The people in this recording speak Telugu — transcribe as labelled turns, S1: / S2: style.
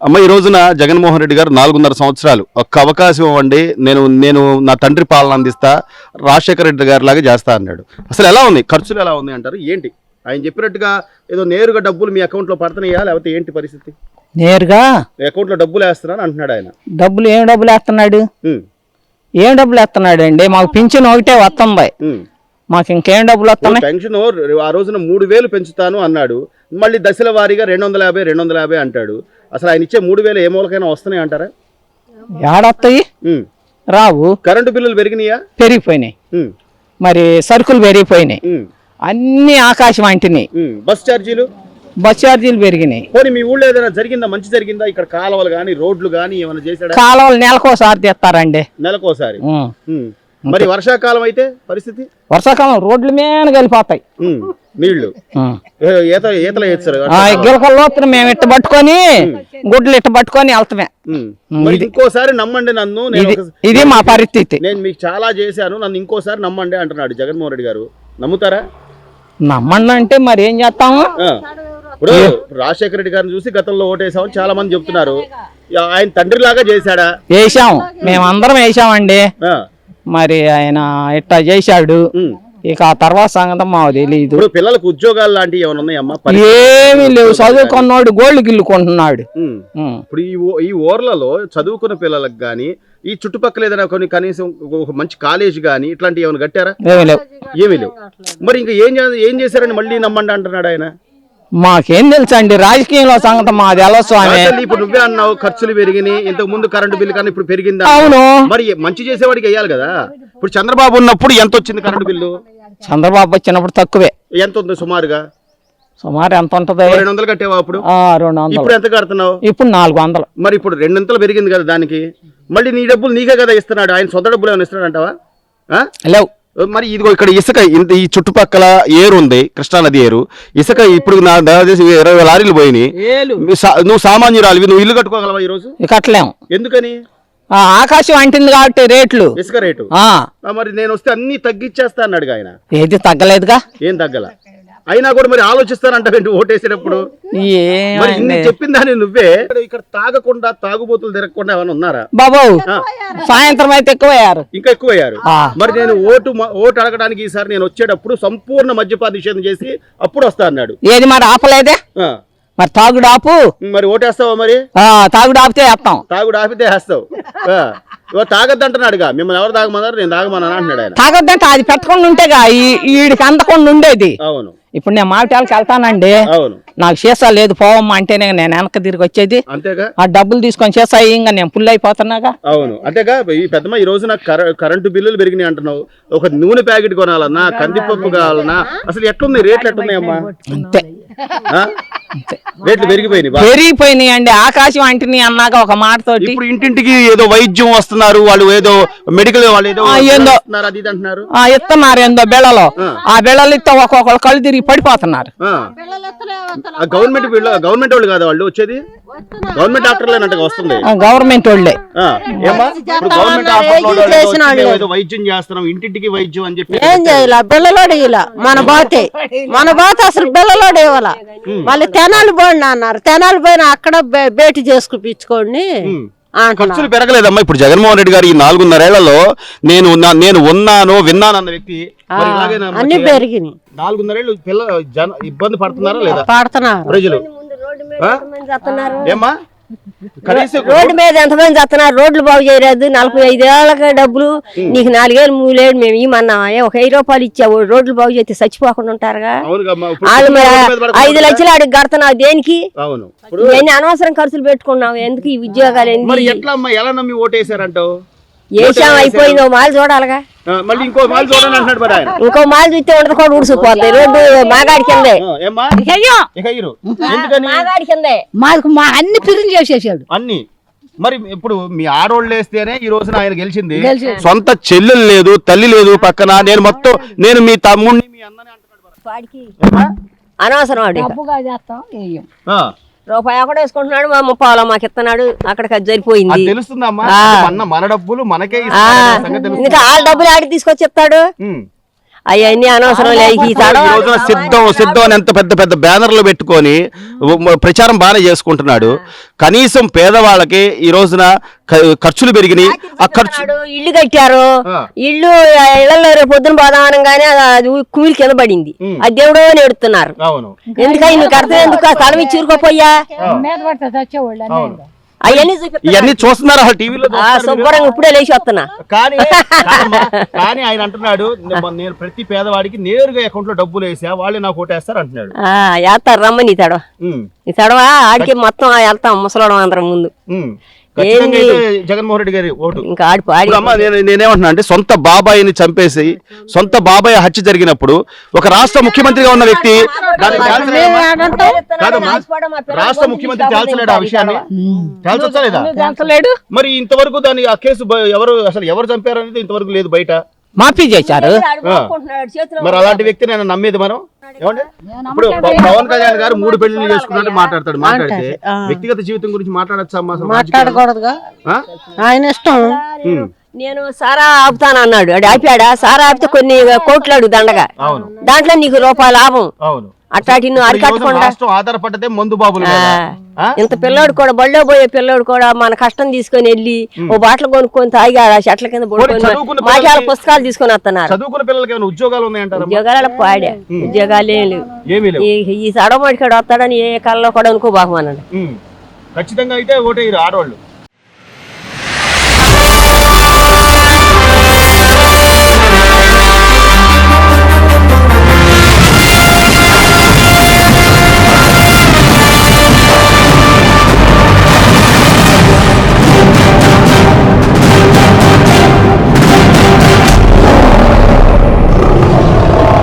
S1: అమ్మ ఈ రోజున జగన్మోహన్ రెడ్డి గారు 4.5 సంవత్సరాలు ఒక్క అవకాశం ఇవ్వండి, నేను నా తండ్రి పాలన అందిస్తా, రాజశేఖర రెడ్డి గారి లాగా చేస్తా అన్నాడు. అసలు ఎలా ఉంది, ఖర్చులు ఎలా ఉంది అంటారు? ఏంటి ఆయన చెప్పినట్టుగా ఏదో నేరుగా డబ్బులు మీ అకౌంట్లో పడుతున్నాయా, లేకపోతే ఏంటి పరిస్థితి?
S2: నేరుగా
S1: అకౌంట్లో డబ్బులు వేస్తున్నాను అంటున్నాడు ఆయన.
S2: ఏం డబ్బులు వేస్తున్నాడు? ఏం డబ్బులు వేస్తున్నాడు అండి? మాకు పింఛన్ ఒకటే వస్తుంది, మాకు ఇంకేం డబ్బులు వస్తున్నాయి?
S1: పెన్షన్ ఆ రోజున 3,000 పెంచుతాను అన్నాడు, మళ్ళీ దశల వారీగా 250 అంటాడు. అసలు ఆయన ఇచ్చే 3,000 ఏ మూలకైనా వస్తున్నాయి అంటారా?
S2: ఏడొస్తాయి, రావు.
S1: కరెంటు బిల్లులు పెరిగినాయా?
S2: పెరిగిపోయినాయి. మరి సరుకులు పెరిగిపోయినాయి, అన్ని ఆకాశం అంటినాయి.
S1: బస్ ఛార్జీలు పెరిగినాయి. పోనీ మీ ఊళ్ళో ఏదైనా జరిగిందా, మంచి జరిగిందా? ఇక్కడ కాలువలు గానీ రోడ్లు గానీ ఏమైనా చేశాడా?
S2: కాలువలు నెలకోసారి తెస్తారండి.
S1: నెలకోసారి. మరి వర్షాకాలం అయితే పరిస్థితి?
S2: వర్షాకాలం రోడ్ల మీద కలిపోతాయి
S1: నీళ్లు. ఈతలు వేస్తారు
S2: గిలకల్లో మేము ఇట్ట పట్టుకొని గుడ్లు ఇట్ట పట్టుకొని వెళ్తామే.
S1: ఇంకోసారి నమ్మండి నన్ను,
S2: ఇది మా పరిస్థితి.
S1: నేను మీకు చాలా చేశాను, నన్ను ఇంకోసారి నమ్మండి అంటున్నాడు జగన్మోహన్ రెడ్డి గారు. నమ్ముతారా?
S2: నమ్మండి అంటే మరి ఏం చేస్తాము?
S1: ఇప్పుడు రాజశేఖర రెడ్డి గారిని చూసి గతంలో ఓటేసామని చాలా మంది చెప్తున్నారు. ఆయన తండ్రి లాగా చేశాడా?
S2: వేసాం, మేమందరం వేసామండి. మరి ఆయన ఇట్లా చేశాడు, ఇక ఆ తర్వాత సంగతి మాకు తెలియదు.
S1: పిల్లలకు ఉద్యోగాలు లాంటివి ఏమైనా ఉన్నాయమ్మా?
S2: ఏమీ లేవు, చదువుకున్నాడు గోల్డ్ గిల్లుకుంటున్నాడు.
S1: ఇప్పుడు ఈ ఊర్లలో చదువుకున్న పిల్లలకు గానీ, ఈ చుట్టుపక్కల ఏదైనా కొన్ని కనీసం ఒక మంచి కాలేజ్ గానీ ఇట్లాంటివి ఏమైనా కట్టారా? ఏమీ లేవు. మరి ఇంకా ఏం చేశారని మళ్ళీ నమ్మండి అంటున్నాడు ఆయన.
S2: మాకేం తెలుసండి రాజకీయంలో సంగతి మాది ఎలా స్వామి.
S1: ఇప్పుడు నువ్వే అన్నావు ఖర్చులు పెరిగినాయి, ఇంతకు ముందు కరెంటు బిల్లు కానీ ఇప్పుడు పెరిగిందా?
S2: అవును.
S1: మరి మంచి చేసేవాడికి వేయాలి కదా. ఇప్పుడు చంద్రబాబు ఉన్నప్పుడు ఎంత వచ్చింది కరెంటు బిల్లు?
S2: చంద్రబాబు వచ్చినప్పుడు తక్కువే.
S1: ఎంత ఉంది సుమారుగా?
S2: సుమారు ఎంత ఉంటది?
S1: 200 కట్టేవా అప్పుడు?
S2: 200.
S1: ఇప్పుడు ఎంత కడుతున్నావు?
S2: ఇప్పుడు 400.
S1: మరి ఇప్పుడు 200 పెరిగింది కదా దానికి. మళ్ళీ నీ డబ్బులు నీకే కదా ఇస్తున్నాడు ఆయన, సొంత డబ్బులు ఏమైనా ఇస్తున్నాడు అంటావా?
S2: లేవు.
S1: మరి ఇదిగో ఇక్కడ ఇసుక ఈ చుట్టుపక్కల ఏరు ఉంది, కృష్ణానది ఏరు. ఇసుక ఇప్పుడు నా 20 లారీలు పోయినాయి. నువ్వు సామాన్యురాలివి, నువ్వు ఇల్లు కట్టుకోగలవా ఈ రోజు?
S2: కట్టలేము.
S1: ఎందుకని?
S2: ఆకాశం అంటింది కాబట్టి రేట్లు, ఇసుక
S1: రేటు. మరి నేను వస్తే అన్ని తగ్గిచ్చేస్తా అన్నాడు ఆయన.
S2: ఏది తగ్గలేదుగా.
S1: ఏం తగ్గల అయినా కూడా మరి ఆలోచిస్తానంటే ఓటేసేటప్పుడు చెప్పిందని నువ్వే. ఇక్కడ తాగకుండా తాగుబోతులు తిరగకుండా ఏమైనా ఉన్నారా
S2: బాబు? సాయంత్రం అయితే ఎక్కువయ్యారు,
S1: ఇంకా ఎక్కువయ్యారు. మరి నేను ఓటు అడగడానికి ఈసారి నేను వచ్చేటప్పుడు సంపూర్ణ మద్యపాన నిషేధం చేసి అప్పుడు వస్తా అన్నాడు.
S2: ఏది మరి ఆపలేదే? మరి తాగుడు ఆపు.
S1: మరి ఓటేస్తావా? మరి
S2: తాగుడు ఆపితే వేస్తాం.
S1: తాగుడు ఆపితే వేస్తావు. తాగొద్దంటున్నాడుగా, మిమ్మల్ని ఎవరు తాగమన్నారు? నేను తాగమన్నా అంటున్నాడు ఆయన.
S2: తాగొద్దంటే అది పెట్టకుండా ఉంటేగా వీడికి అందకుండా ఉండేది.
S1: అవును.
S2: ఇప్పుడు నేను మావిటాలకి వెళ్తానండి, నాకు సీసా లేదు పోవమ్మా అంటేనే నేను వెనక తిరిగి వచ్చేది.
S1: అంతేగా.
S2: ఆ డబ్బులు తీసుకొని సీసా ఇంకా నేను పుల్ అయిపోతున్నాగా.
S1: అవును అంతేగా. ఈ పెద్దమ్మ ఈ రోజు నాకు కరెంటు బిల్లులు పెరిగినాయి అంటున్నావు, ఒక నూనె ప్యాకెట్ కొనాలన్నా, కందిపప్పు కావాలన్నా, అసలు ఎట్లుంది రేట్లు? ఎట్లున్నాయమ్మా?
S2: అంతే,
S1: రేట్లు
S2: పెరిగిపోయినాయి అండి. ఆకాశం అంటిని అన్నాక ఒక మాటతో
S1: ఇప్పుడు ఇంటింటికి ఏదో వైద్యం వస్తున్నారు, వాళ్ళు ఏదో మెడికల్ వాళ్ళు ఏదో అంటున్నారు,
S2: ఇస్తున్నారు ఏందో బెళ్ళలో. ఆ బెళ్ళలు ఇస్తే ఒక్కొక్కరు కళ్ళు తిరిగి పడిపోతున్నారు.
S1: గవర్నమెంట్ వాళ్ళు కాదు వాళ్ళు వచ్చేది, గవర్నమెంట్ డాక్టర్లేనంట వస్తుంది.
S2: గవర్నమెంట్ వాళ్ళే.
S1: వైద్యం చేస్తున్నాం, ఇంటింటికి వైద్యం అని చెప్పి
S3: ఏం చేయాల? బిళ్ళలోడు ఇలా మన బాత అసలు బిళ్ళలోడు ఇవ్వాల. మళ్ళీ తెనాలి పోండి అన్నారు, తెనాలి పోయిన అక్కడ భేటీ చేసుకుపించుకోండి.
S1: ఖర్చులు పెరగలేదమ్మా. ఇప్పుడు జగన్మోహన్ రెడ్డి గారు ఈ 4.5 ఏళ్లలో నేను విన్నాను అన్న వ్యక్తి
S3: అన్ని పెరిగినాయి.
S1: 4.5 ఏళ్ళు ఇబ్బంది పడుతున్నారా లేదా?
S3: పడుతున్నారు
S1: ప్రజలు. ఏమ్మా
S3: రోడ్డు మీద ఎంతమంది చేస్తున్నారు? రోడ్లు బాగు చేయలేదు. 45 ఏళ్ళకి డబ్బులు నీకు 4 ఏళ్ళు 3 ఏళ్ళు మేము ఇమన్నా ఒక 1000 రూపాయలు ఇచ్చావు, రోడ్లు బాగు చేస్తే చచ్చిపోకుండా ఉంటారుగా. వాళ్ళు 5 లక్షలు అడిగి కడుతున్నావు దేనికి? ఎన్ని అనవసరం ఖర్చులు పెట్టుకున్నావు, ఎందుకు ఈ ఉద్యోగాలు? ఏసాం అయిపోయింది, మాలు చూడాలిగా. ఇంకో మాలు చూస్తే ఉండదు కూడా ఊడిసిపోతాయి. రోడ్డు మాగాడి కిందే, మాగాడి కిందే
S4: మాకు అన్ని పిరిగి చేసేసాడు
S1: అన్ని. మరి ఇప్పుడు మీ ఆడోళ్ళు వేస్తేనే ఈ రోజున ఆయన గెలిచింది. సొంత చెల్లెలు లేదు, తల్లి లేదు పక్కన. నేను మీ తమ్ముడిని మీ అన్నని అంటున్నాడు.
S3: అనవసరం రూపాయి అక్కడ వేసుకుంటున్నాడు, మా 30 మాకు ఇస్తున్నాడు, అక్కడికి అది సరిపోయింది.
S1: మన డబ్బులు మనకే
S3: ఇంకా వాళ్ళ డబ్బులు ఆడికి తీసుకొచ్చి ఇస్తాడు. అవన్నీ అనవసరం లేదు ఈ
S1: ఈ రోజున సిద్ధం అని ఎంత పెద్ద పెద్ద బ్యానర్లు పెట్టుకొని ప్రచారం బాగానే చేసుకుంటున్నాడు. కనీసం పేదవాళ్ళకి ఈ రోజున ఖర్చులు పెరిగినాయి. ఆ ఖర్చు
S3: ఇల్లు కట్టారు, ఇల్లు ఇళ్లలో రేపు పొద్దున పోదామనగానే అది కుమిలి కింద పడింది. అది దేవుడో నేడుతున్నారు. ఎందుకని నీకు అర్థం ఎందుకు? ఆ స్థలం ఇచ్చి ఊరుకోపోయా
S4: మీద పడితే చచ్చేవాళ్ళు అన్నీ.
S3: అవన్నీ
S1: ఇవన్నీ చూస్తున్నారు అసలు టీవీలో.
S3: శుభ్రంగా ఇప్పుడే లేచి వస్తున్నా.
S1: కానీ ఆయన అంటున్నాడు, నేను ప్రతి పేదవాడికి నేరుగా అకౌంట్ లో డబ్బులు వేసా, వాళ్ళే నాకు ఓటేస్తారు అంటున్నాడు.
S3: వేస్తారు రమ్మని ఈ తడవ, ఈ తడవ ఆడికి మొత్తం వెళ్తాం ముసలడం అందరం ముందు.
S1: జగన్మోహన్ రెడ్డి గారి ఓటు
S3: ఇంకా ఆడి
S1: నేనేమంటున్నా అంటే, సొంత బాబాయిని చంపేసి సొంత బాబాయ్ హత్య జరిగినప్పుడు ఒక రాష్ట్ర ముఖ్యమంత్రిగా ఉన్న వ్యక్తి రాష్ట్ర ముఖ్యమంత్రి తేల్చలేడు ఆ విషయాన్ని, తేల్చలేదా? మరి ఇంతవరకు దాని ఆ కేసు ఎవరు చంపారు అనేది ఇంతవరకు లేదు బయట,
S2: మాఫీ చేశారు.
S1: మరి అలాంటి వ్యక్తి నేను నమ్మేది మనం. ఇప్పుడు పవన్ కళ్యాణ్ గారు 3 పెళ్లిళ్ళు చేసుకున్నట్టు మాట్లాడితే వ్యక్తిగత జీవితం గురించి మాట్లాడచ్చా?
S4: మాట్లాడకూడదుగా, ఆయన ఇష్టం.
S3: నేను సారా ఆపుతాను అన్నాడు, అది ఆపాడా? సారా ఆపితే కొన్ని కోట్లు అడుగు దండగా, దాంట్లో నీకు రూపాయల లాభం. అట్లాంటి నువ్వు అరికట్టకుండా
S1: ఆధారపడ్డదే మందు బాబులు.
S3: ఇంత పిల్లోడు కూడా బళ్ళో పోయే పిల్లోడు కూడా మన కష్టం తీసుకొని వెళ్ళి ఓ బాటలు కొనుక్కొని తాగి ఆ చెట్ల కింద మాట్లాడ పుస్తకాలు తీసుకొని వస్తున్నారు.
S1: చదువుకున్న పిల్లలకి ఏమైనా ఉద్యోగాలు ఉన్నాయంటారు?
S3: ఉద్యోగాలు పాడే ఉద్యోగాలు ఏం లేవు. ఈ సడమడికాడు వస్తాడని ఏ కళ్ళలో కూడా అనుకో బాగుమన్నాడు.
S1: ఖచ్చితంగా అయితే ఓటేయరు ఆడవాళ్ళు.